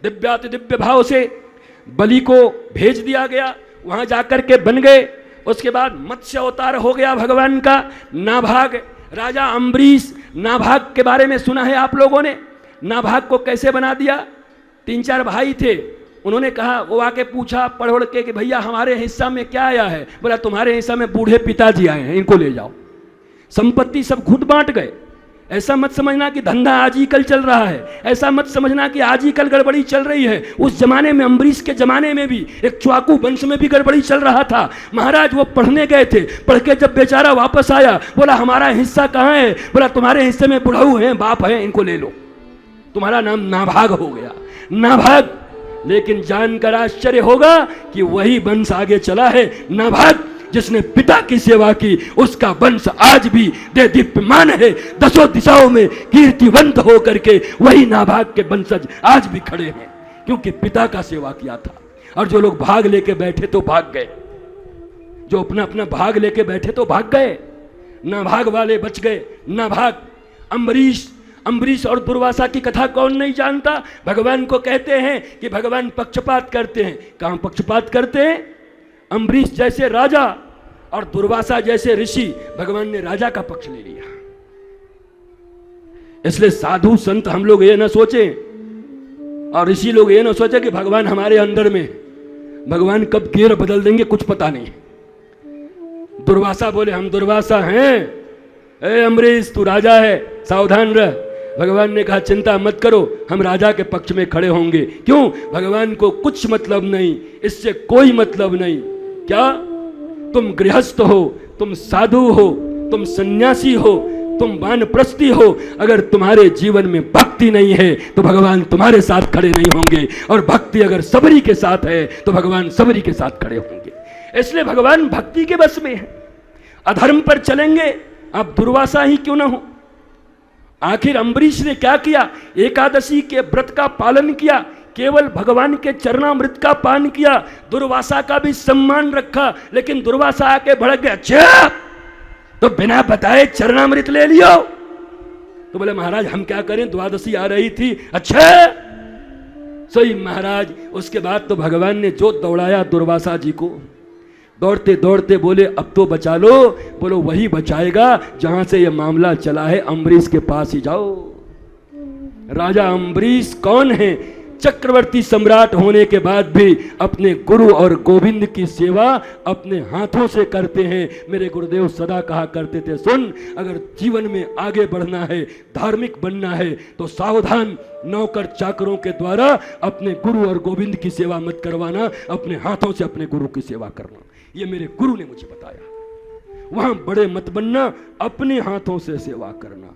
दिव्याति दिव्य भाव से बलि को भेज दिया गया, वहां जाकर के बन गए। उसके बाद मत्स्य अवतार हो गया भगवान का। नाभाग, राजा अम्बरीश, नाभाग के बारे में सुना है आप लोगों ने। नाभाग को कैसे बना दिया? 3-4 भाई थे, उन्होंने कहा, वो आके पूछा पढ़ ओढ़ के कि भैया हमारे हिस्सा में क्या आया है? बोला तुम्हारे हिस्सा में बूढ़े पिताजी आए हैं, इनको ले जाओ। संपत्ति सब खुद बांट गए। ऐसा मत समझना कि धंधा आज ही कल चल रहा है, ऐसा मत समझना कि आज ही कल गड़बड़ी चल रही है। उस जमाने में, अम्बरीश के जमाने में भी एक च्वाकू वंश में भी गड़बड़ी चल रहा था। महाराज वो पढ़ने गए थे, पढ़ के जब बेचारा वापस आया, बोला हमारा हिस्सा कहाँ है? बोला तुम्हारे हिस्से में बुढ़ऊ हैं, बाप है, इनको ले लो, तुम्हारा नाम नाभाग हो गया। नाभाग, लेकिन जानकर आश्चर्य होगा कि वही वंश आगे चला है। नाभाग जिसने पिता की सेवा की, उसका वंश आज भी दीप्यमान है, 10 दिशाओं में कीर्तिवंत होकर के वही नाभाग के वंशज आज भी खड़े हैं, क्योंकि पिता का सेवा किया था। और जो लोग भाग लेके बैठे तो भाग गए, जो अपना अपना भाग लेके बैठे तो भाग गए, नाभाग वाले बच गए। नाभाग, अम्बरीश और दुर्वासा की कथा कौन नहीं जानता? भगवान को कहते हैं कि भगवान पक्षपात करते हैं। कहां पक्षपात करते हैं? अम्बरीश जैसे राजा और दुर्वासा जैसे ऋषि, भगवान ने राजा का पक्ष ले लिया। इसलिए साधु संत हम लोग ये ना सोचें और ऋषि लोग ये ना सोचे कि भगवान हमारे अंदर में, भगवान कब गेर बदल देंगे कुछ पता नहीं। दुर्वासा बोले हम दुर्वासा हैं, ए अम्बरीश तू राजा है, सावधान रह। भगवान ने कहा चिंता मत करो, हम राजा के पक्ष में खड़े होंगे। क्यों? भगवान को कुछ मतलब नहीं, इससे कोई मतलब नहीं। क्या तुम गृहस्थ हो, तुम साधु हो, तुम सन्यासी हो, तुम वानप्रस्थी हो, अगर तुम्हारे जीवन में भक्ति नहीं है तो भगवान तुम्हारे साथ खड़े नहीं होंगे। और भक्ति अगर सबरी के साथ है तो भगवान सबरी के साथ खड़े होंगे। इसलिए भगवान भक्ति के बस में है। अधर्म पर चलेंगे, आप दुर्वासा ही क्यों ना हो। आखिर अम्बरीश ने क्या किया? एकादशी के व्रत का पालन किया, केवल भगवान के चरणामृत का पान किया, दुर्वासा का भी सम्मान रखा। लेकिन दुर्वासा आके भड़क गया, अच्छा तो बिना बताए चरणामृत ले लियो। तो बोले महाराज हम क्या करें, द्वादशी आ रही थी। अच्छा सही महाराज। उसके बाद तो भगवान ने जो दौड़ाया दुर्वासा जी को, दौड़ते दौड़ते बोले अब तो बचा लो। बोलो वही बचाएगा जहां से ये मामला चला है, अम्बरीश के पास ही जाओ। राजा अम्बरीश कौन है? चक्रवर्ती सम्राट होने के बाद भी अपने गुरु और गोविंद की सेवा अपने हाथों से करते हैं। मेरे गुरुदेव सदा कहा करते थे, सुन अगर जीवन में आगे बढ़ना है, धार्मिक बनना है तो सावधान, नौकर चाकरों के द्वारा अपने गुरु और गोविंद की सेवा मत करवाना, अपने हाथों से अपने गुरु की सेवा करना। ये मेरे गुरु ने मुझे बताया। वहां बड़े मत बनना, अपने हाथों से सेवा करना।